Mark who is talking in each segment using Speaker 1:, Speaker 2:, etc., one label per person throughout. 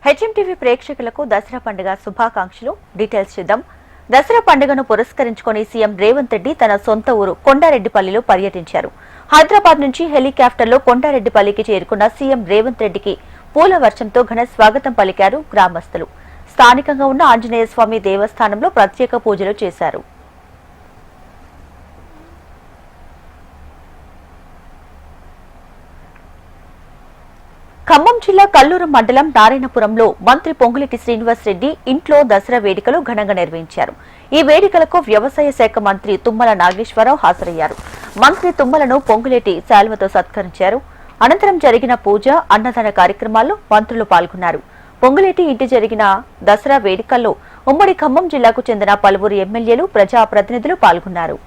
Speaker 1: HMTV ప్రేక్షకులకు దసరా పండుగ శుభాకాంక్షలు. డీటెయిల్స్ చూద్దాం. దసరా పండుగను పురస్కరించుకొని సీఎం రేవంత్ రెడ్డి తన సొంత ఊరు కొండారెడ్డిపల్లిలో పర్యటించారు. హైదరాబాద్ నుంచి హెలికాప్టర్లో కొండారెడ్డిపల్లికి చేరుకున్న సీఎం రేవంత్ రెడ్డికి పూల వర్షంతో ఘన స్వాగతం పలికారు గ్రామస్తులు. స్థానికంగా ఉన్న ఆంజనేయ స్వామి దేవస్థానంలో ప్రత్యేక పూజలు చేశారు. ఖమ్మం జిల్లా కల్లూరు మండలం నారాయణపురంలో మంత్రి పొంగులేటి శ్రీనివాసరెడ్డి ఇంట్లో దసరా వేడుకలు ఘనంగా నిర్వహించారు. ఈ వేడుకలకు వ్యవసాయ శాఖ మంత్రి తుమ్మల నాగేశ్వరరావు హాజరయ్యారు. మంత్రి తుమ్మలను పొంగులేటి శాల్వతో సత్కరించారు. అనంతరం జరిగిన పూజ, అన్నదాన కార్యక్రమాల్లో మంత్రులు పాల్గొన్నారు. పొంగులేటి ఇంటి జరిగిన దసరా వేడుకల్లో ఉమ్మడి ఖమ్మం జిల్లాకు చెందిన పలువురు ఎమ్మెల్యేలు, ప్రజాప్రతినిధులు పాల్గొన్నారు.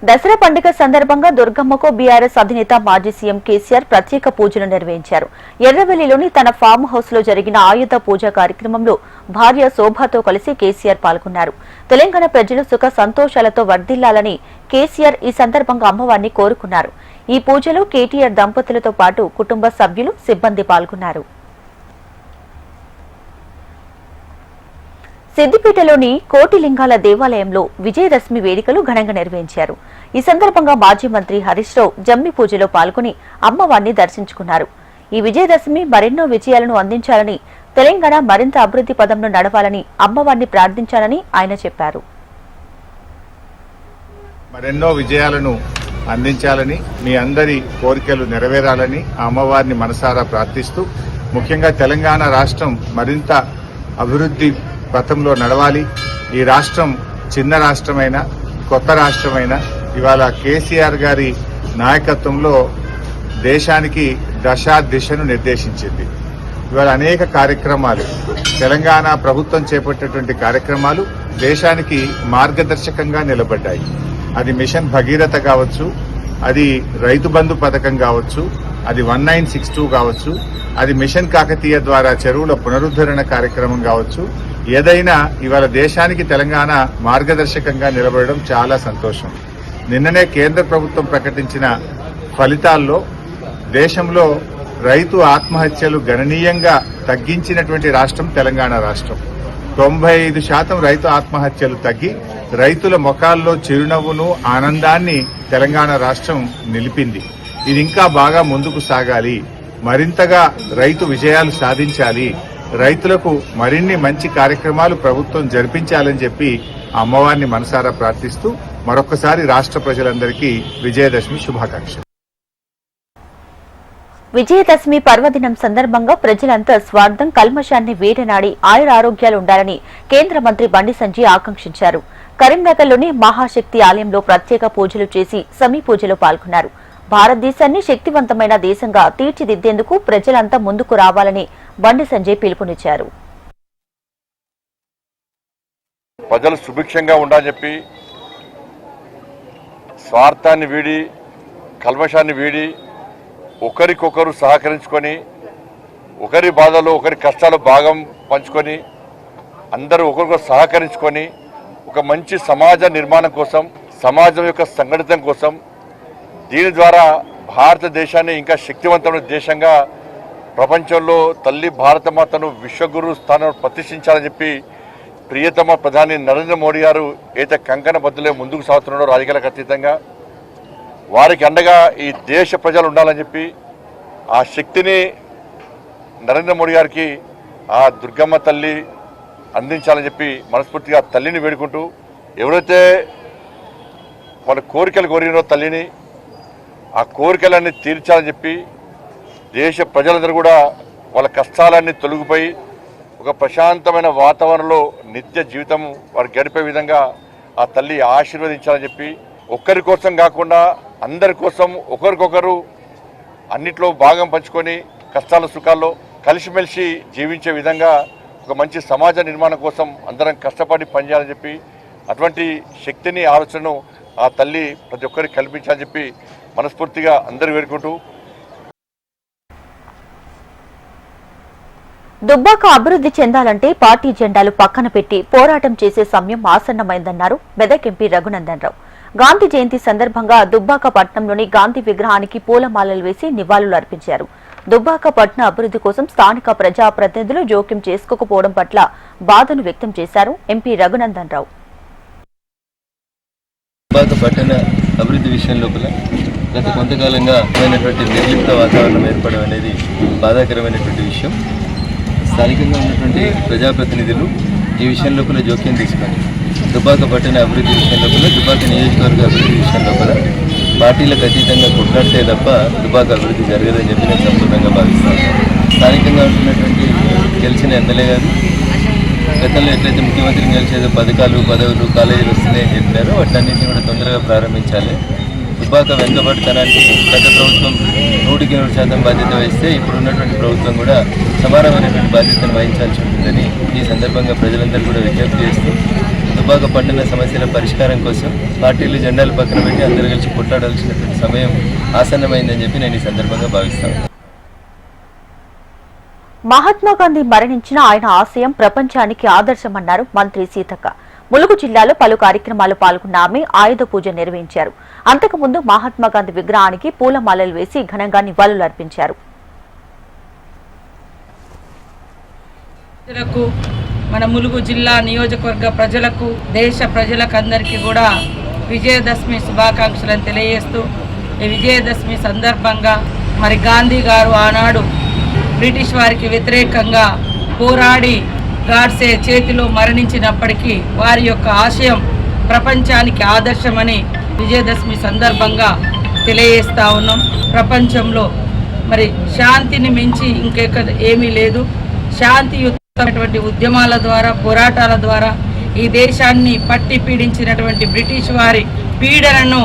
Speaker 1: దసరా పండుగ సందర్భంగా దుర్గమ్మకు బీఆర్ఎస్ అధినేత మాజీ సీఎం కేసీఆర్ ప్రత్యేక పూజలు నిర్వహించారు. ఎర్రవెల్లిలోని తన ఫామ్ హౌస్ లో జరిగిన ఆయుధ పూజ కార్యక్రమంలో భార్య శోభతో కలిసి కేసీఆర్ పాల్గొన్నారు. తెలంగాణ ప్రజలు సుఖ సంతోషాలతో వర్ధిల్లాలని కేసీఆర్ ఈ సందర్భంగా అమ్మవారిని కోరుకున్నారు. ఈ పూజలో కేటీఆర్ దంపతులతో పాటు కుటుంబ సభ్యులు, సిబ్బంది పాల్గొన్నారు. సిద్దిపేటలోని కోటిలింగాల దేవాలయంలో విజయదశమి వేడుకలు ఘనంగా నిర్వహించారు. ఈ సందర్భంగా మాజీ మంత్రి హరీష్ రావు జమ్మి పూజలో పాల్గొని అమ్మవారిని దర్శించుకున్నారు. ఈ విజయదశమి మరెన్నో విజయాలను అందించాలని, తెలంగాణ మరింత అభివృద్ధి పదంలో నడవాలని అమ్మవారిని ప్రార్థించాలని ఆయన చెప్పారు.
Speaker 2: మరెన్నో విజయాలను అందించాలని, మీ అందరి కోరికలు నెరవేరాలని అమ్మవారిని మనసారా ప్రార్థిస్తూ, ముఖ్యంగా తెలంగాణ రాష్ట్రం మరింత అభివృద్ధి పథంలో నడవాలి. ఈ రాష్ట్రం చిన్న రాష్ట్రమైనా, కొత్త రాష్ట్రమైనా ఇవాళ కేసీఆర్ గారి నాయకత్వంలో దేశానికి దిశను నిర్దేశించింది. ఇవాళ అనేక కార్యక్రమాలు తెలంగాణ ప్రభుత్వం చేపట్టేటువంటి కార్యక్రమాలు దేశానికి మార్గదర్శకంగా నిలబడ్డాయి. అది మిషన్ భగీరథ కావచ్చు, అది రైతు బంధు పథకం కావచ్చు, అది 1962 కావచ్చు, అది మిషన్ కాకతీయ ద్వారా చెరువుల పునరుద్ధరణ కార్యక్రమం కావచ్చు. ఏదైనా ఇవాళ దేశానికి తెలంగాణ మార్గదర్శకంగా నిలబడడం చాలా సంతోషం. నిన్ననే కేంద్ర ప్రభుత్వం ప్రకటించిన ఫలితాల్లో దేశంలో రైతు ఆత్మహత్యలు గణనీయంగా తగ్గించినటువంటి రాష్ట్రం తెలంగాణ రాష్ట్రం. 95% రైతు ఆత్మహత్యలు తగ్గి రైతుల ముఖాల్లో చిరునవ్వును, ఆనందాన్ని తెలంగాణ రాష్ట్రం నిలిపింది. ఇది ఇంకా బాగా ముందుకు సాగాలి, మరింతగా రైతు విజయాలు సాధించాలి, రైతులకు మరిన్ని మంచి కార్యక్రమాలు ప్రభుత్వం జరిపించాలని చెప్పి అమ్మవారిని మనసారా ప్రార్థిస్తూ మరొకసారి రాష్ట్ర ప్రజలందరికీ విజయదశమి శుభాకాంక్షలు.
Speaker 1: విజయదశమి పర్వదినం సందర్భంగా ప్రజలంతా స్వార్థం, కల్మషాన్ని వీడనాడి ఆయురారోగ్యాలు ఉండాలని కేంద్ర మంత్రి బండి సంజయ్ ఆకాంక్షించారు. కరీంనగర్లోని మహాశక్తి ఆలయంలో ప్రత్యేక పూజలు చేసి సమీ పూజలో పాల్గొన్నారు. భారతదేశాన్ని శక్తివంతమైన దేశంగా తీర్చిదిద్దేందుకు ప్రజలంతా ముందుకు రావాలని బండి సంజయ్ పిలుపునిచ్చారు.
Speaker 3: ప్రజలు సుభిక్షంగా ఉండాలని చెప్పి స్వార్థాన్ని వీడి, కల్మషాన్ని వీడి ఒకరికొకరు సహకరించుకొని, ఒకరి బాధలు, ఒకరి కష్టాలు భాగం పంచుకొని, అందరూ ఒకరికొకరు సహకరించుకొని ఒక మంచి సమాజ నిర్మాణం కోసం, సమాజం యొక్క సంఘటితం కోసం, దీని ద్వారా భారతదేశాన్ని ఇంకా శక్తివంతమైన దేశంగా ప్రపంచంలో తల్లి భారతమాతను విశ్వగురు స్థానంలో ప్రతిష్ఠించాలని చెప్పి ప్రియతమ ప్రధాని నరేంద్ర మోడీ గారు అయితే కంకణ బద్దులే ముందుకు సాగుతున్నాడో రాజకీయాలకు అతీతంగా వారికి అండగా ఈ దేశ ప్రజలు ఉండాలని చెప్పి ఆ శక్తిని నరేంద్ర మోడీ గారికి ఆ దుర్గమ్మ తల్లి అందించాలని చెప్పి మనస్ఫూర్తిగా తల్లిని వేడుకుంటూ, ఎవరైతే వాళ్ళ కోరికలు కోరినో తల్లిని ఆ కోరికలన్నీ తీర్చాలని చెప్పి దేశ ప్రజలందరూ కూడా వాళ్ళ కష్టాలన్నీ తొలగిపోయి ఒక ప్రశాంతమైన వాతావరణంలో నిత్య జీవితం వారు గడిపే విధంగా ఆ తల్లి ఆశీర్వదించాలని చెప్పి, ఒక్కరి కోసం కాకుండా అందరి కోసం ఒకరికొకరు అన్నిట్లో భాగం పంచుకొని కష్టాల సుఖాల్లో కలిసిమెలిసి జీవించే విధంగా ఒక మంచి సమాజ నిర్మాణం కోసం అందరం కష్టపడి పనిచేయాలని చెప్పి, అటువంటి శక్తిని, ఆలోచనను ఆ తల్లి ప్రతి ఒక్కరికి కల్పించాలని చెప్పి మనస్ఫూర్తిగా అందరూ వేడుకుంటూ,
Speaker 1: దుబ్బాక అభివృద్ధి చెందాలంటే పార్టీ జెండాలు పక్కన పెట్టి పోరాటం చేసే సమయం ఆసన్నమైందన్నారు మెదక్ ఎంపీ రఘునందన్ రావు. గాంధీ జయంతి సందర్భంగా దుబ్బాక పట్టణంలోని గాంధీ విగ్రహానికి పూలమాలలు వేసి నివాళులు అర్పించారు. దుబ్బాక పట్టణ అభివృద్ధి కోసం స్థానిక ప్రజాప్రతినిధులు జోక్యం చేసుకోకపోవడం పట్ల బాధను వ్యక్తం చేశారు ఎంపీ రఘునందన్ రావు.
Speaker 4: దుబ్బాక పట్టణ అభివృద్ధి విషయం లోపల గత కొంతకాలంగా నిర్లిప్త వాతావరణం ఏర్పడడం అనేది బాధాకరమైనటువంటి విషయం. స్థానికంగా ఉన్నటువంటి ప్రజాప్రతినిధులు ఈ విషయం లోపల జోక్యం తీసుకొని దుబ్బాక పట్టణ అభివృద్ధి విషయం లోపల, దుబ్బాక నియోజకవర్గ అభివృద్ధి విషయం లోపల పార్టీలకు అతీతంగా కొట్లాడితే తప్ప దుబ్బాక అభివృద్ధి జరగదని చెప్పి నేను సంపూర్ణంగా భావిస్తాను. స్థానికంగా ఉంటున్నటువంటి గెలిచిన ఎమ్మెల్యే గారు గతంలో ఎట్లయితే ముఖ్యమంత్రిని గెలిచేదో పథకాలు, పదవులు, కాలేజీలు వస్తున్నాయని చెప్పినారో వాటన్నింటినీ కూడా తొందరగా ప్రారంభించాలి. దుబ్బాక వెనుకబడితనానికి గత ప్రభుత్వం 100% బాధ్యత వహిస్తే ఇప్పుడు ఉన్నటువంటి ప్రభుత్వం కూడా సమానమైనటువంటి బాధ్యతను వహించాల్సి ఉంటుందని ఈ సందర్భంగా ప్రజలందరూ కూడా విజ్ఞప్తి చేస్తూ దుబ్బాక పట్టణ సమస్యల పరిష్కారం కోసం పార్టీలు జెండాలు పక్కన పెట్టి అందరూ కలిసి కొట్లాడాల్సినటువంటి సమయం ఆసన్నమైందని చెప్పి నేను ఈ సందర్భంగా భావిస్తాను.
Speaker 1: మహాత్మా గాంధీ మరణించిన ఆయన ఆశయం ప్రపంచానికి ఆదర్శమన్నారు మంత్రి సీతక్క. ములుగు జిల్లాలో పలు కార్యక్రమాలు పాల్గొన్న ఆమె ఆయుధ పూజ నిర్వహించారు. అంతకుముందు మహాత్మా గాంధీ విగ్రహానికి పూలమాలలు వేసి ఘనంగా నివాళులర్పించారు.
Speaker 5: మన ములుగు జిల్లా నియోజకవర్గ ప్రజలకు, దేశ ప్రజలకు అందరికీ కూడా విజయదశమి శుభాకాంక్షలను తెలియజేస్తూ ఈ విజయదశమి సందర్భంగా మరి గాంధీ గారు ఆనాడు బ్రిటిష్ వారికి వ్యతిరేకంగా పోరాడి గాడ్సే చేతిలో మరణించినప్పటికీ వారి యొక్క ఆశయం ప్రపంచానికి ఆదర్శమని విజయదశమి సందర్భంగా తెలియజేస్తా ఉన్నాం. ప్రపంచంలో మరి శాంతిని మించి ఇంకెక్కడ ఏమీ లేదు. శాంతియుతమైనటువంటి ఉద్యమాల ద్వారా, పోరాటాల ద్వారా ఈ దేశాన్ని పట్టి పీడించినటువంటి బ్రిటిష్ వారి పీడనను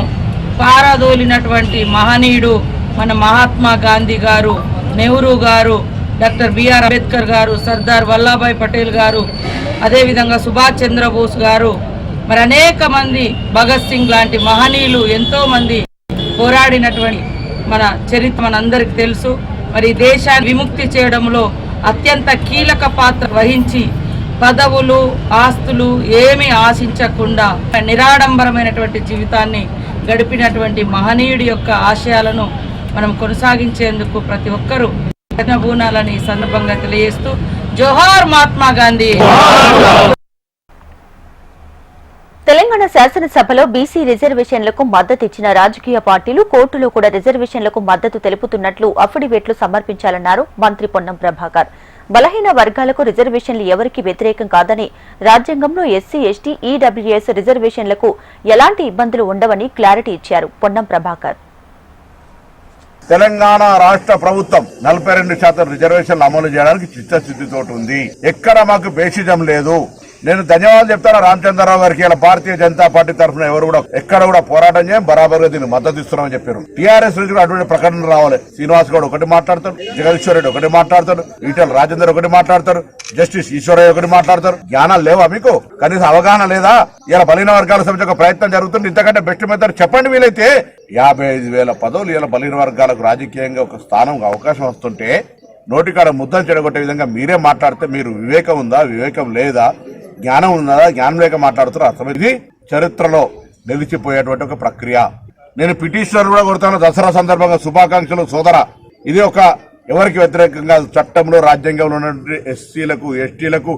Speaker 5: పారదోలినటువంటి మహనీయుడు మన మహాత్మా గాంధీ గారు, నెహ్రూ గారు, డాక్టర్ బిఆర్ అంబేద్కర్ గారు, సర్దార్ వల్లభాయ్ పటేల్ గారు, అదేవిధంగా సుభాష్ చంద్రబోస్ గారు, మరి అనేక మంది, భగత్ సింగ్ లాంటి మహనీయులు ఎంతో మంది పోరాడినటువంటి మన చరిత్ర మనందరికి తెలుసు. మరి దేశాన్ని విముక్తి చేయడంలో అత్యంత కీలక పాత్ర వహించి పదవులు, ఆస్తులు ఏమీ ఆశించకుండా నిరాడంబరమైనటువంటి జీవితాన్ని గడిపినటువంటి మహనీయుడి యొక్క ఆశయాలను మనం కొనసాగించేందుకు ప్రతి ఒక్కరూ బూనాలని ఈ సందర్భంగా తెలియజేస్తూ జోహార్ మహాత్మా గాంధీ.
Speaker 1: తెలంగాణ శాసనసభలో బీసీ రిజర్వేషన్లకు మద్దతు ఇచ్చిన రాజకీయ పార్టీలు కోర్టులో కూడా రిజర్వేషన్లకు మద్దతు తెలుపుతున్నట్లు అఫిడవిట్లు సమర్పించాలన్నారు మంత్రి పొన్నం ప్రభాకర్. బలహీన వర్గాలకు రిజర్వేషన్లు ఎవరికి వ్యతిరేకం కాదని, రాజ్యాంగంలో ఎస్సీ, ఎస్టీ, ఈడబ్ల్యూఎస్ రిజర్వేషన్లకు ఎలాంటి ఇబ్బందులు ఉండవని క్లారిటీ ఇచ్చారు పొన్నం ప్రభాకర్.
Speaker 6: తెలంగాణ రాష్ట్ర ప్రభుత్వం 42% రిజర్వేషన్లు అమలు చేయడానికి చిత్తశుద్ధితో ఉంది. ఎక్కడ మాకు బేసిజం లేదు. నేను ధన్యవాదాలు చెప్తాను రామచంద్రరావు గారికి. ఇలా భారతీయ జనతా పార్టీ తరఫున ఎవరు కూడా ఎక్కడ కూడా పోరాటం చేయం, బరాబర్గా దీన్ని మద్దతు ఇస్తున్నామని చెప్పారు. టీఆర్ఎస్ నుంచి అటువంటి ప్రకటన రావాలి. శ్రీనివాస్ గౌడ్ ఒకటి మాట్లాడతాడు, జగదీశ్వర్ రెడ్డి ఒకటి మాట్లాడతాడు, ఈటెల రాజేందర్ ఒకటి మాట్లాడతారు, జస్టిస్ ఈశ్వరయ్య ఒకటి మాట్లాడతారు. జ్ఞానం లేవా మీకు? కనీసం అవగాహన లేదా? ఇలా బలహీన వర్గాల సంబంధించి ఒక ప్రయత్నం జరుగుతుంది. ఇంతకంటే బెస్ట్ మెథడ్ చెప్పండి. వీలైతే 55,000 పదవులు ఇలా బలహీన వర్గాలకు రాజకీయంగా ఒక స్థానం అవకాశం వస్తుంటే నోటికాడ ముద్దలు చెడగొట్టే విధంగా మీరే మాట్లాడితే మీరు వివేకం ఉందా, వివేకం లేదా, జ్ఞానం ఉన్నదా, జ్ఞానం లేక మాట్లాడుతారు అర్థం. ఇది చరిత్రలో నిలిచిపోయేటువంటి ఒక ప్రక్రియ. నేను పిటిషనర్ కూడా కొడతాను. దసరా సందర్భంగా శుభాకాంక్షలు సోదర. ఇది ఒక ఎవరికి వ్యతిరేకంగా చట్టంలో, రాజ్యాంగంలో ఉన్నటువంటి ఎస్సీలకు, ఎస్టీలకు,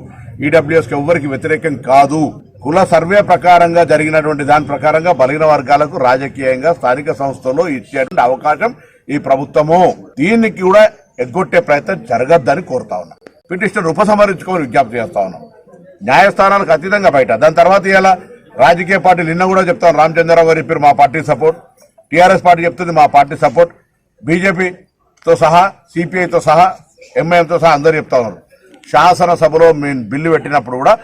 Speaker 6: ఈడబ్ల్యూఎస్కి ఎవరికి వ్యతిరేకం కాదు. కుల సర్వే ప్రకారంగా జరిగినటువంటి దాని ప్రకారంగా బలహీన వర్గాలకు రాజకీయంగా స్థానిక సంస్థల్లో ఇచ్చేటువంటి అవకాశం ఈ ప్రభుత్వము. దీనికి కూడా ఎగ్గొట్టే ప్రయత్నం జరగద్దని కోరుతా ఉన్నా. పిటిషనర్ ఉపసంహరించుకొని విజ్ఞప్తి చేస్తా ఉన్నాం. న్యాయస్థానాలకు అతీతంగా బయట. దాని తర్వాత ఇలా రాజకీయ పార్టీలు నిన్న కూడా చెప్తాను. రామచంద్రరావు గారు చెప్పారు మా పార్టీ సపోర్ట్, టీఆర్ఎస్ పార్టీ చెప్తుంది మా పార్టీ సపోర్ట్, బీజేపీతో సహా, సిపిఐతో సహా, ఎంఐఎంతో సహా అందరూ చెప్తా ఉన్నారు. శాసనసభలో మేము బిల్లు పెట్టినప్పుడు కూడా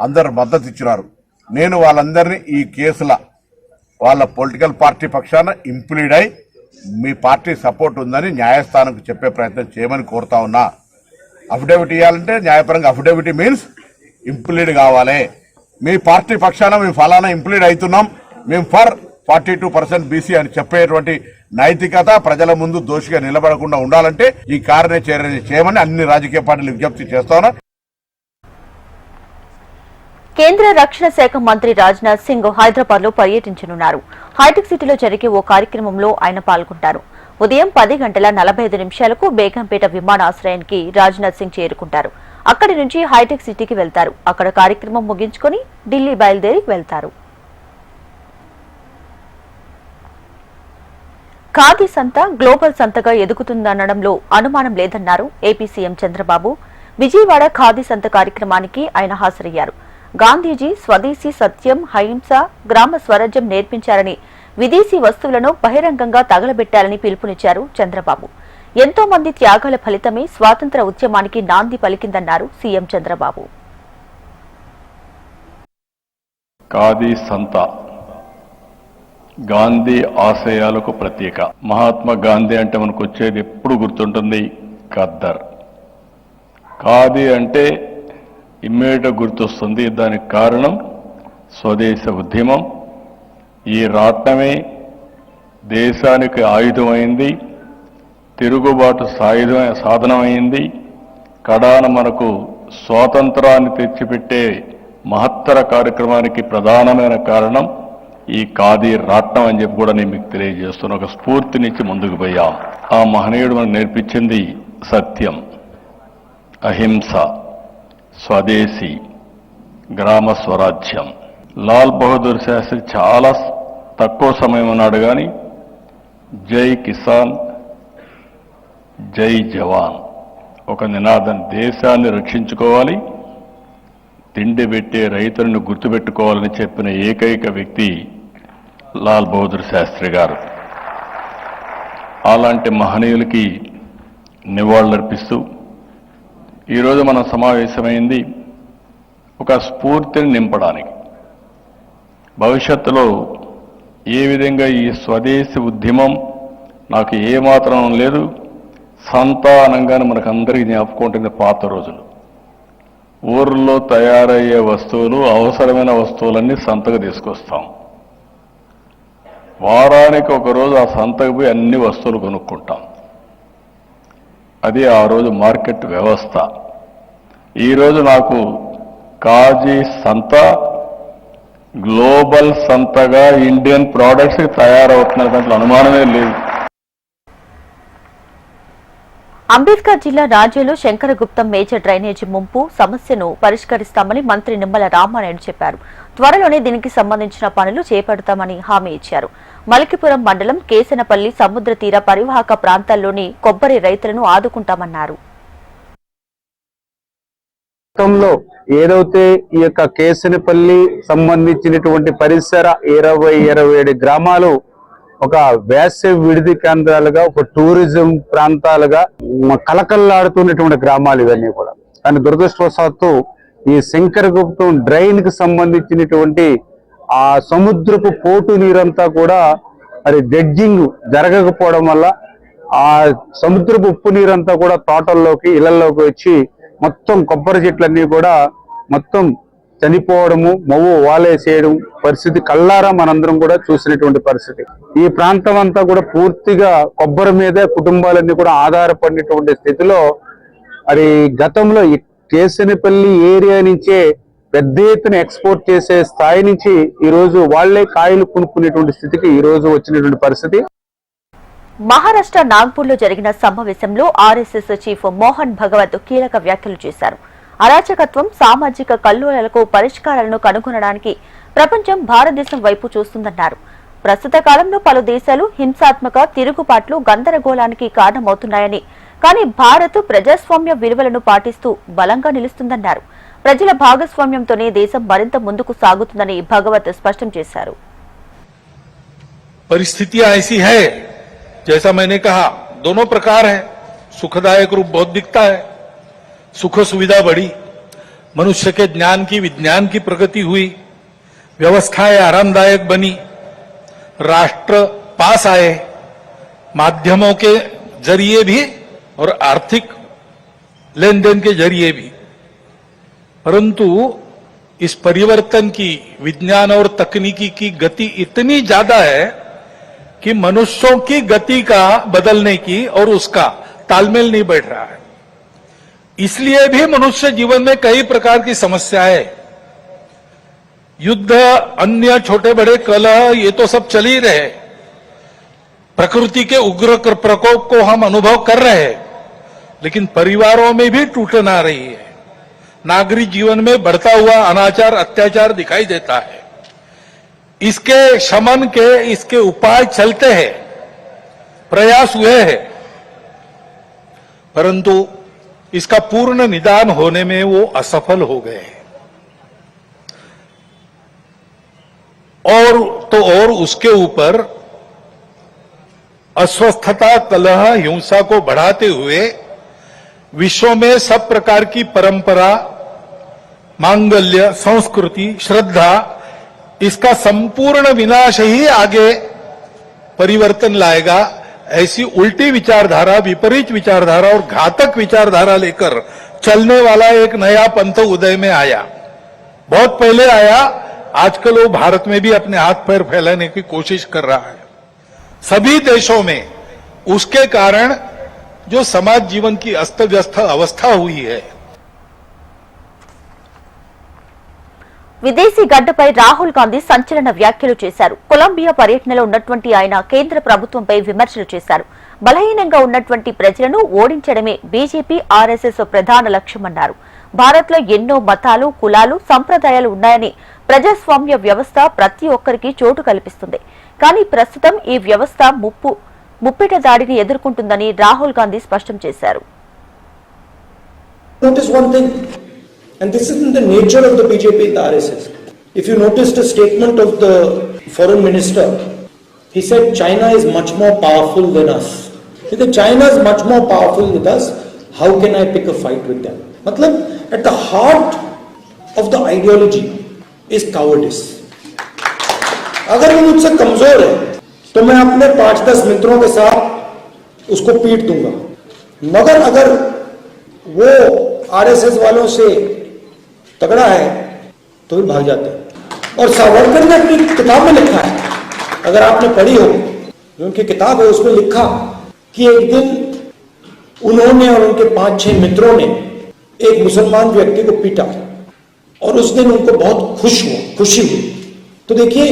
Speaker 6: అందరు మద్దతు ఇచ్చినారు. నేను వాళ్ళందరినీ ఈ కేసుల వాళ్ళ పొలిటికల్ పార్టీ పక్షాన ఇంప్లీడ్ అయి మీ పార్టీ సపోర్ట్ ఉందని న్యాయస్థానంకు చెప్పే ప్రయత్నం చేయమని కోరుతా ఉన్నా. అఫిడవిట్ ఇవ్వాలంటే న్యాయపరంగా అఫిడవిట్ మీన్స్ ఇంప్లీడ్ కావాలి. మీ పార్టీ పక్షాన మేము ఫలానా ఇంప్లీడ్ అవుతున్నాం, మేము ఫర్ 42% బీసీ అని చెప్పేటువంటి నైతికత ప్రజల ముందు దోషిగా నిలబడకుండా ఉండాలంటే ఈ కార్యాచరణ చేయమని అన్ని రాజకీయ పార్టీలు విజ్ఞప్తి చేస్తాను.
Speaker 1: కేంద్ర రక్షణ శాఖ మంత్రి రాజ్నాథ్ సింగ్ హైదరాబాద్ లో పర్యటించనున్నారు. హైటెక్ సిటీలో జరిగే ఓ కార్యక్రమంలో ఆయన పాల్గొంటారు. ఉదయం 10:45 బేగంపేట విమానాశ్రయానికి రాజ్నాథ్ సింగ్ చేరుకుంటారు. అక్కడి నుంచి హైటెక్ సిటీకి వెళ్తారు. అక్కడ కార్యక్రమం ముగించుకొని ఢిల్లీ బయలుదేరి వెళ్తారు. ఖాదీ సంత గ్లోబల్ సంతగా ఎదుగుతుందనడంలో అనుమానం లేదన్నారు ఏపీ సీఎం చంద్రబాబు. విజయవాడ ఖాదీ సంత కార్యక్రమానికి ఆయన హాజరయ్యారు. గాంధీజీ స్వదేశీ సత్యం, అహింస, గ్రామ స్వరాజ్యం నేర్పించారని, విదేశీ వస్తువులను బహిరంగంగా తగలబెట్టాలని పిలుపునిచ్చారు చంద్రబాబు. ఎంతో మంది త్యాగాల ఫలితమే స్వాతంత్ర ఉద్యమానికి నాంది పలికిందన్నారు సీఎం చంద్రబాబు.
Speaker 7: ఖాదీ సంత గాంధీ ఆశయాలకు ప్రతీక. మహాత్మా గాంధీ అంటే మనకు వచ్చేది ఎప్పుడు గుర్తుంటుంది, ఖద్దర్. ఖాదీ అంటే ఇమ్మీడియట్ గుర్తొస్తుంది. దానికి కారణం స్వదేశ ఉద్యమం. ఈ రాట్నమే దేశానికి ఆయుధమైంది, తిరుగుబాటు సాధనమైంది. కడాన మనకు స్వాతంత్రాన్ని తెచ్చిపెట్టే మహత్తర కార్యక్రమానికి ప్రధానమైన కారణం ఈ ఖాదీ రాట్నం అని చెప్పి కూడా నేను మీకు తెలియజేస్తున్న ఒక స్ఫూర్తినిచ్చి ముందుకు పోయాం. ఆ మహనీయుడు మనకు నేర్పించింది సత్యం, అహింస, స్వదేశీ, గ్రామ స్వరాజ్యం. లాల్ బహదూర్ శాస్త్రి చాలా తక్కువ సమయం ఉన్నాడు కానీ జై కిసాన్, జై జవాన్ ఒక నినాదం. దేశాన్ని రక్షించుకోవాలి, తిండి పెట్టే రైతులను గుర్తుపెట్టుకోవాలని చెప్పిన ఏకైక వ్యక్తి లాల్ బహదూర్ శాస్త్రి గారు. అలాంటి మహనీయులకి నివాళులర్పిస్తూ ఈరోజు మనం సమావేశమైంది ఒక స్ఫూర్తిని నింపడానికి. భవిష్యత్తులో ఏ విధంగా ఈ స్వదేశీ ఉద్యమం నాకు ఏమాత్రం లేదు, సంతానంగానే మనకు అందరికీ జ్ఞాపకం ఉంటుంది పాత రోజులు. ఊర్లో తయారయ్యే వస్తువులు, అవసరమైన వస్తువులన్నీ సంతకు తీసుకొస్తాం. వారానికి ఒకరోజు ఆ సంతకు పోయి అన్ని వస్తువులు కొనుక్కుంటాం. అది ఆ రోజు మార్కెట్ వ్యవస్థ. ఈరోజు నాకు ఖాదీ సంత గ్లోబల్ సంతగా ఇండియన్ ప్రోడక్ట్స్ తయారవుతున్న దాంట్లో అనుమానమే లేదు.
Speaker 1: అంబేద్కర్ జిల్లా రాజేలో శంకరగుప్తం మేజర్ డ్రైనేజీ ముంపు సమస్యను పరిష్కరిస్తామని మంత్రి నిమ్మల రామానాయుడు చెప్పారు. త్వరలోనే దీనికి సంబంధించిన పనులు చేపడతామని హామీ ఇచ్చారు. మలికిపురం మండలం కేసనపల్లి సముద్ర తీర పరివాహక ప్రాంతాల్లోని కొబ్బరి రైతులను ఆదుకుంటామన్నారు.
Speaker 8: గతంలో ఏదైతే ఈ యొక్క కేసనపల్లి సంబంధించినటువంటి పరిసర 27 గ్రామాలు ఒక వేసవి విడిది కేంద్రాలుగా, ఒక టూరిజం ప్రాంతాలుగా కలకల్లాడుతున్నటువంటి గ్రామాలు ఇవన్నీ కూడా. కానీ దురదృష్టవశాత్తు ఈ శంకరగుప్తం డ్రైన్ కి సంబంధించినటువంటి ఆ సముద్రపు పోటు నీరంతా కూడా మరి డెడ్జింగ్ జరగకపోవడం వల్ల ఆ సముద్రపు ఉప్పు నీరంతా కూడా తోటల్లోకి, ఇళ్లలోకి వచ్చి మొత్తం కొబ్బరి చెట్లన్నీ కూడా మొత్తం చనిపోవడము, మొవ్వు వాలేసేయడం పరిస్థితి కళ్ళారా మనందరం కూడా చూసినటువంటి పరిస్థితి. ఈ ప్రాంతం అంతా కూడా పూర్తిగా కొబ్బరి మీదే కుటుంబాలన్నీ కూడా ఆధారపడినటువంటి స్థితిలో మరి గతంలో కేసనపల్లి ఏరియా నుంచే పెద్ద ఎత్తున ఎక్స్పోర్ట్ చేసే స్థాయి నుంచి ఈ రోజు వాళ్లే కాయలు కొనుక్కునేటువంటి స్థితికి ఈ రోజు వచ్చినటువంటి పరిస్థితి.
Speaker 1: మహారాష్ట్ర నాగ్పూర్లో జరిగిన సమావేశంలో ఆర్ఎస్ఎస్ చీఫ్ మోహన్ భగవత్ కీలక వ్యాఖ్యలు చేశారు. అరాచకత్వం, సామాజిక కల్లోలాలకు పరిష్కారాలను కనుగొనడానికి ప్రపంచం భారతదేశం వైపు చూస్తుందన్నారు. ప్రస్తుత కాలంలో పలు దేశాలు హింసాత్మక తిరుగుబాట్లు, గందరగోళానికి కారణమవుతున్నాయని, కానీ భారత్ ప్రజాస్వామ్య విలువలను పాటిస్తూ బలంగా నిలుస్తుందన్నారు. ప్రజల భాగస్వామ్యంతోనే దేశం మరింత ముందుకు సాగుతుందని భగవత్ స్పష్టం చేశారు.
Speaker 9: परिस्थितियां ऐसी है, जैसा मैंने कहा, दोनों प्रकार है. सुखदायक रूप बहुत दिखता है, सुख सुविधा बढ़ी, मनुष्य के ज्ञान की, विज्ञान की प्रगति हुई, व्यवस्थाएं आरामदायक बनी, राष्ट्र पास आए, माध्यमों के जरिए भी और आर्थिक लेन देन के जरिए भी. परंतु इस परिवर्तन की, विज्ञान और तकनीकी की गति इतनी ज्यादा है कि मनुष्यों की गति का बदलने की और उसका तालमेल नहीं बैठ रहा है. इसलिए भी मनुष्य जीवन में कई प्रकार की समस्याएं, युद्ध, अन्य छोटे बड़े कलह, ये तो सब चल ही रहे, प्रकृति के उग्र प्रकोप को हम अनुभव कर रहे हैं, लेकिन परिवारों में भी टूटन आ रही है। नागरिक जीवन में बढ़ता हुआ अनाचार अत्याचार दिखाई देता है। इसके शमन के इसके उपाय चलते हैं, प्रयास हुए हैं, परंतु इसका पूर्ण निदान होने में वो असफल हो गए हैं। और उसके ऊपर अस्वस्थता, कलह, हिंसा को बढ़ाते हुए विश्व में सब प्रकार की परंपरा, मांगल्य, संस्कृति, श्रद्धा, इसका संपूर्ण विनाश ही आगे परिवर्तन लाएगा। ऐसी उल्टी विचारधारा, विपरीत विचारधारा और घातक विचारधारा लेकर चलने वाला एक नया पंथ उदय में आया। बहुत पहले आया, आजकल वो भारत में भी अपने हाथ पैर फैलाने की कोशिश कर रहा है। सभी देशों में उसके कारण जो समाज जीवन की अस्त व्यस्त अवस्था हुई है।
Speaker 1: విదేశీ గడ్డపై రాహుల్ గాంధీ సంచలన వ్యాఖ్యలు చేశారు. కొలంబియా పర్యటనలో ఉన్నటువంటి ఆయన కేంద్ర ప్రభుత్వంపై విమర్శలు చేశారు. బలహీనంగా ఉన్నటువంటి ప్రజలను ఓడించడమే బీజేపీ, ఆర్ఎస్ఎస్ ప్రధాన లక్ష్యమన్నారు. భారత్ లో ఎన్నో మతాలు, కులాలు, సంప్రదాయాలు ఉన్నాయని, ప్రజాస్వామ్య వ్యవస్థ ప్రతి ఒక్కరికి చోటు కల్పిస్తుంది. కానీ ప్రస్తుతం ఈ వ్యవస్థ ముప్పిట దాడిని ఎదుర్కొంటుందని రాహుల్ గాంధీ స్పష్టం చేశారు.
Speaker 10: And this isn't the nature of the BJP and the RSS. If you noticed a statement of the foreign minister, he said China is much more powerful than us. If China is much more powerful with us, how can I pick a fight with them? Matlab, at the heart of the ideology is cowardice. अगर वो मुझसे कमजोर है तो मैं अपने 5-10 मित्रों के साथ उसको पीट दूंगा, मगर अगर वो आरएसएस वालों से तगड़ा है तो भी भाग जाते हैं। और सावरकर ने अपनी किताब में लिखा है, अगर आपने पढ़ी हो, जो उनकी किताब है उसमें लिखा कि एक दिन उन्होंने और उनके 5-6 मित्रों ने एक मुसलमान व्यक्ति को पीटा और उस दिन उनको बहुत खुशी हुई। तो देखिए,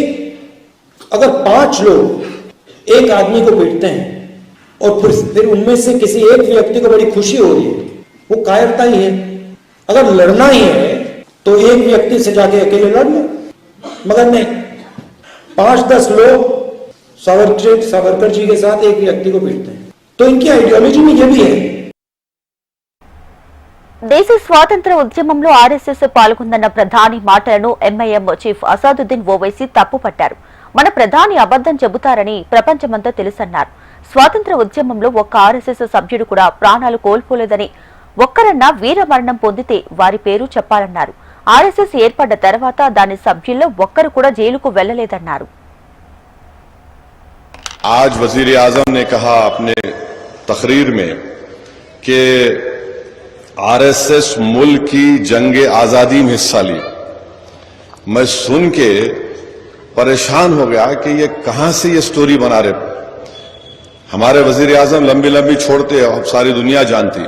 Speaker 10: अगर 5 लोग एक आदमी को पीटते हैं और फिर उनमें से किसी एक व्यक्ति को बड़ी खुशी हो रही है, वो कायरता ही है। अगर लड़ना ही है तो एक व्यक्ति से जाके अकेले लड़ लो, मगर नहीं, 5-10 लोग सावरकर जी के साथ एक व्यक्ति को पीटते हैं। तो इनकी आइडियोलॉजी में यह भी है।
Speaker 1: దేశ స్వాతంత్ర ఉద్యమంలో ఆర్ఎస్ఎస్ పాల్గొందన్న ప్రధాని మాటలను ఎంఐఎం చీఫ్ అసాదుద్దీన్ ఓవైసీ తప్పుపట్టారు. మన ప్రధాని అబద్దం చెబుతారని ప్రపంచమంతా తెలుసన్నారు. స్వాతంత్ర ఉద్యమంలో ఒక్క ఆర్ఎస్ఎస్ సభ్యుడు కూడా ప్రాణాలు కోల్పోలేదని, ఒక్కరన్నా వీరమరణం పొందితే వారి పేరు చెప్పాలన్నారు. ఆర్ఎస్ఎస్ ఏర్పడ్డ తర్వాత దాని సభ్యుల్లో ఒక్కరు కూడా జైలుకు వెళ్లలేదన్నారు.
Speaker 11: आज वजीर आजम ने कहा अपने तकरीर में कि आरएसएस मुल्क की जंग आजादी में हिस्सा ली। मैं सुन के परेशान हो गया कि ये कहां से ये स्टोरी बना रहे। हमारे वजीर आजम लंबी लंबी छोड़ते अब सारी दुनिया जानती,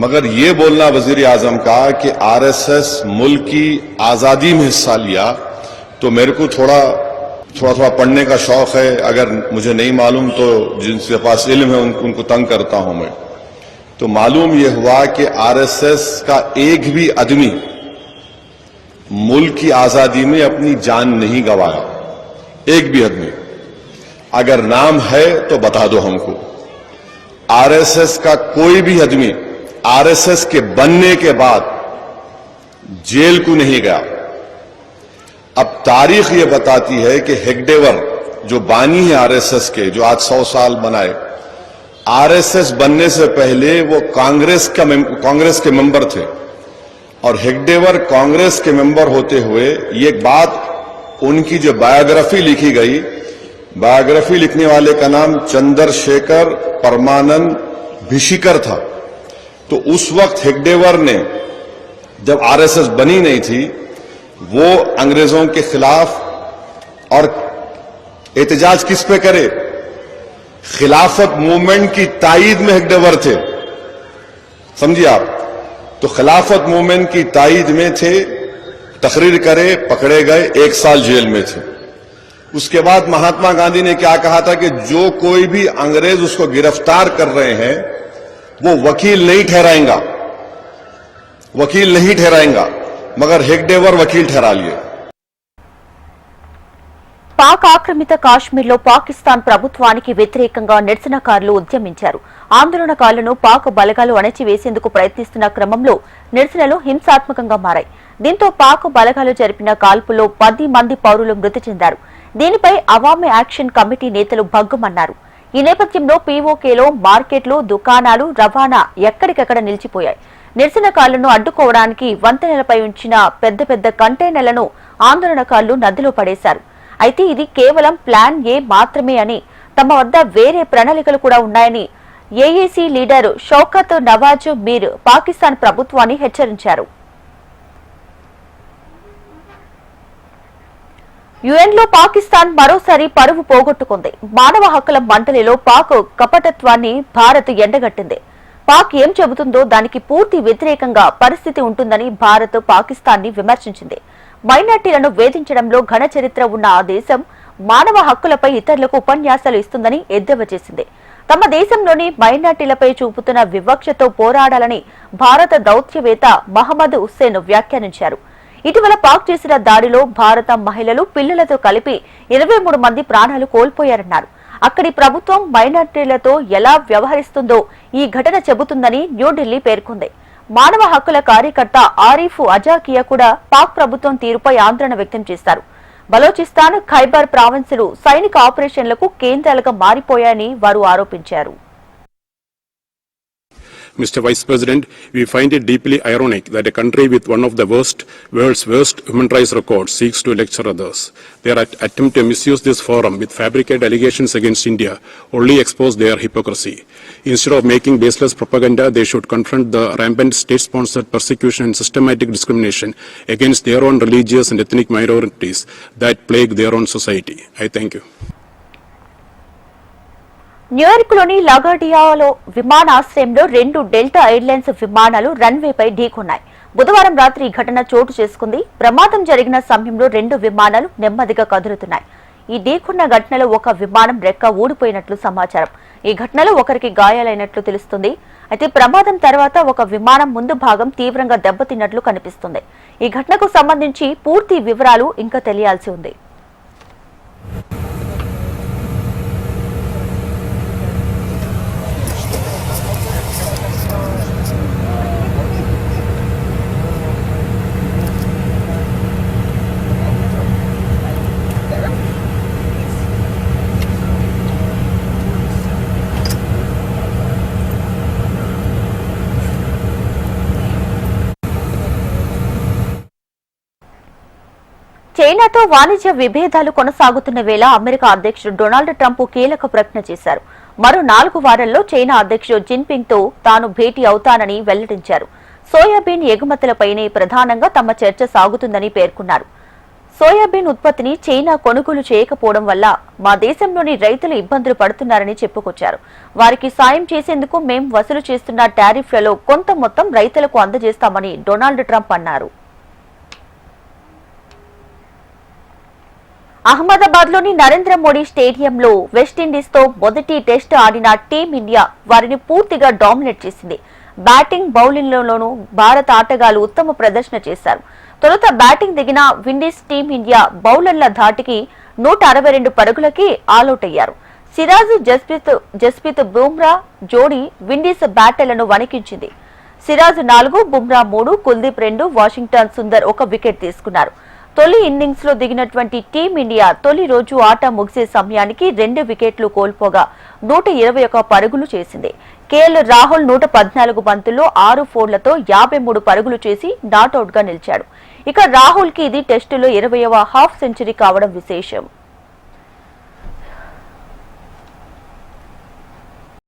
Speaker 11: मगर ये बोलना वजीर आजम का कि आरएसएस मुल्क की आजादी में हिस्सा लिया, तो मेरे को थोड़ा पढ़ने का शौक है। अगर मुझे नहीं मालूम तो जिनके पास इल्म है उनको तंग करता हूं मैं। तो मालूम यह हुआ कि आरएसएस का एक भी आदमी मुल्क की आजादी में अपनी जान नहीं गंवाया, एक भी आदमी। अगर नाम है तो बता दो हमको। आरएसएस का कोई भी आदमी आरएसएस के बनने के बाद जेल को नहीं गया। अब तारीख ये बताती है कि हेगडेवर जो बानी है आरएसएस के, जो आज 100 साल बनाए, आरएसएस बनने से पहले वो कांग्रेस के मेंबर थे और हेगडेवर कांग्रेस के मेंबर होते हुए ये बात, उनकी जो बायोग्राफी लिखी गई, बायोग्राफी लिखने वाले का नाम चंद्रशेखर परमानंद भिशिकर था। तो उस वक्त हेगडेवर ने, जब आरएसएस बनी नहीं थी, वो अंग्रेजों के खिलाफ और एहतजाज किस पे करे, खिलाफत मूवमेंट की ताईद में हेगडेवर थे, समझिए आप। तो खिलाफत मूवमेंट की ताईद में थे, तकरीर करे, पकड़े गए, 1 साल जेल में थे। उसके बाद महात्मा गांधी ने क्या कहा था कि जो कोई भी अंग्रेज उसको गिरफ्तार कर रहे हैं वो वकील नहीं ठहराएगा, मगर हेगडेवर वकील ठहरा लिए।
Speaker 1: పాక్ ఆక్రమిత కాశ్మీర్లో పాకిస్తాన్ ప్రభుత్వానికి వ్యతిరేకంగా నిరసనకారులు ఉద్యమించారు. ఆందోళనకారులను పాక్ బలగాలు అణచివేసేందుకు ప్రయత్నిస్తున్న క్రమంలో నిరసనలు హింసాత్మకంగా మారాయి. దీంతో పాక్ బలగాలు జరిపిన కాల్పుల్లో 10 మంది పౌరులు మృతి చెందారు. దీనిపై అవామీ యాక్షన్ కమిటీ నేతలు భగ్గుమన్నారు. ఈ నేపథ్యంలో పీఓకేలో మార్కెట్లు, దుకాణాలు, రవాణా ఎక్కడికక్కడ నిలిచిపోయాయి. నిరసనకారులను అడ్డుకోవడానికి వంతెనలపై ఉంచిన పెద్ద పెద్ద కంటైనర్లను ఆందోళనకారులు నదిలో పడేశారు. అయితే ఇది కేవలం ప్లాన్ ఏ మాత్రమే అని, తమ వద్ద వేరే ప్రణాళికలు కూడా ఉన్నాయని ఏఏసీ లీడర్ షౌకత్ నవాజ్ మీర్ పాకిస్తాన్ ప్రభుత్వాన్ని హెచ్చరించారు. యుఎన్లో పాకిస్తాన్ మరోసారి పరువు పోగొట్టుకుంది. మానవ హక్కుల మండలిలో పాక్ కపటత్వాన్ని భారత్ ఎండగట్టింది. పాక్ ఏం చెబుతుందో దానికి పూర్తి వ్యతిరేకంగా పరిస్థితి ఉంటుందని భారత్ పాకిస్తాన్ని విమర్శించింది. మైనార్టీలను వేధించడంలో ఘన చరిత్ర ఉన్న ఆ దేశం మానవ హక్కులపై ఇతరులకు ఉపన్యాసాలు ఇస్తుందని ఎద్దేవా చేసింది. తమ దేశంలోని మైనార్టీలపై చూపుతున్న వివక్షతో పోరాడాలని భారత దౌత్యవేత్త మహమ్మద్ హుస్సేన్ వ్యాఖ్యానించారు. ఇటీవల పాక్ చేసిన దాడిలో భారత మహిళలు, పిల్లలతో కలిపి 23 మంది ప్రాణాలు కోల్పోయారన్నారు. అక్కడి ప్రభుత్వం మైనార్టీలతో ఎలా వ్యవహరిస్తుందో ఈ ఘటన చెబుతుందని న్యూఢిల్లీ పేర్కొంది. మానవ హక్కుల కార్యకర్త ఆరిఫ్ అజాకియా కూడా పాక్ ప్రభుత్వం తీరుపై ఆందోళన వ్యక్తం చేశారు. బలోచిస్తాన్, ఖైబర్ ప్రావిన్సులు సైనిక ఆపరేషన్లకు కేంద్రాలుగా మారిపోయాయని వారు ఆరోపించారు.
Speaker 12: Mr. Vice President, we find it deeply ironic that a country with one of the world's worst human rights records seeks to lecture others. Their attempt to misuse this forum with fabricated allegations against India only expose their hypocrisy. Instead of making baseless propaganda, they should confront the rampant state-sponsored persecution and systematic discrimination against their own religious and ethnic minorities that plague their own society. I thank you.
Speaker 1: న్యూయార్క్లోని లగాడియాలో విమానాశ్రయంలో 2 delta airlines విమానాలు రన్వేపై ఢీకొన్నాయి. బుధవారం రాత్రి ఈ ఘటన చోటు చేసుకుంది. ప్రమాదం జరిగిన సమయంలో 2 విమానాలు నెమ్మదిగా కదులుతున్నాయి. ఈ ఢీకొన్న ఘటనలో ఒక విమానం రెక్క ఊడిపోయినట్లు సమాచారం. ఈ ఘటనలో ఒకరికి గాయాలైనట్లు తెలుస్తుంది. అయితే ప్రమాదం తర్వాత ఒక విమానం ముందు భాగం తీవ్రంగా దెబ్బతిన్నట్లు కనిపిస్తుంది. ఈ ఘటనకు సంబంధించి పూర్తి వివరాలు ఇంకా తెలియాల్సి ఉంది. చైనాతో వాణిజ్య విభేదాలు కొనసాగుతున్న వేళ అమెరికా అధ్యక్షుడు డొనాల్డ్ ట్రంప్ కీలక ప్రకటన చేశారు. మరో 4 వారాల్లో చైనా అధ్యక్షుడు జిన్పింగ్ తో తాను భేటీ అవుతానని వెల్లడించారు. సోయాబీన్ ఎగుమతులపైనే ప్రధానంగా తమ చర్చ సాగుతుందని పేర్కొన్నారు. సోయాబీన్ ఉత్పత్తిని చైనా కొనుగోలు చేయకపోవడం వల్ల మా దేశంలోని రైతులు ఇబ్బందులు పడుతున్నారని చెప్పుకొచ్చారు. వారికి సాయం చేసేందుకు మేం వసూలు చేస్తున్న టారిఫ్లలో కొంత మొత్తం రైతులకు అందజేస్తామని డొనాల్డ్ ట్రంప్ అన్నారు. అహ్మదాబాద్ లోని నరేంద్ర మోడీ స్టేడియంలో వెస్టిండీస్ తో మొదటి టెస్ట్ ఆడిన టీమిండియా వారిని పూర్తిగా డామినేట్ చేసింది. బ్యాటింగ్, బౌలింగ్ లోనూ భారత ఆటగాళ్లు ఉత్తమ ప్రదర్శన చేశారు. తొలుత బ్యాటింగ్ దిగిన విండీస్ టీమిండియా బౌలర్ల ధాటికి 162 పరుగులకి ఆలౌట్ అయ్యారు. సిరాజ్, జస్ప్రీత్ బుమ్రా జోడీ విండీస్ బ్యాటర్లను వణికించింది. సిరాజ్ 4, బుమ్రా 3, కుల్దీప్ 2, వాషింగ్టన్ సుందర్ 1 వికెట్ తీసుకున్నారు. తొలి ఇన్నింగ్స్ లో దిగినటువంటి టీమిండియా తొలి రోజు ఆట ముగిసే సమయానికి 2 వికెట్లు కోల్పోగా 121 పరుగులు చేసింది. కేఎల్ రాహుల్ 114 బంతుల్లో 6 ఫోర్లతో 53 పరుగులు చేసి నాట్అవుట్ గా నిలిచాడు. ఇక రాహుల్ కి ఇది టెస్టులో 20వ హాఫ్ సెంచరీ కావడం విశేషం.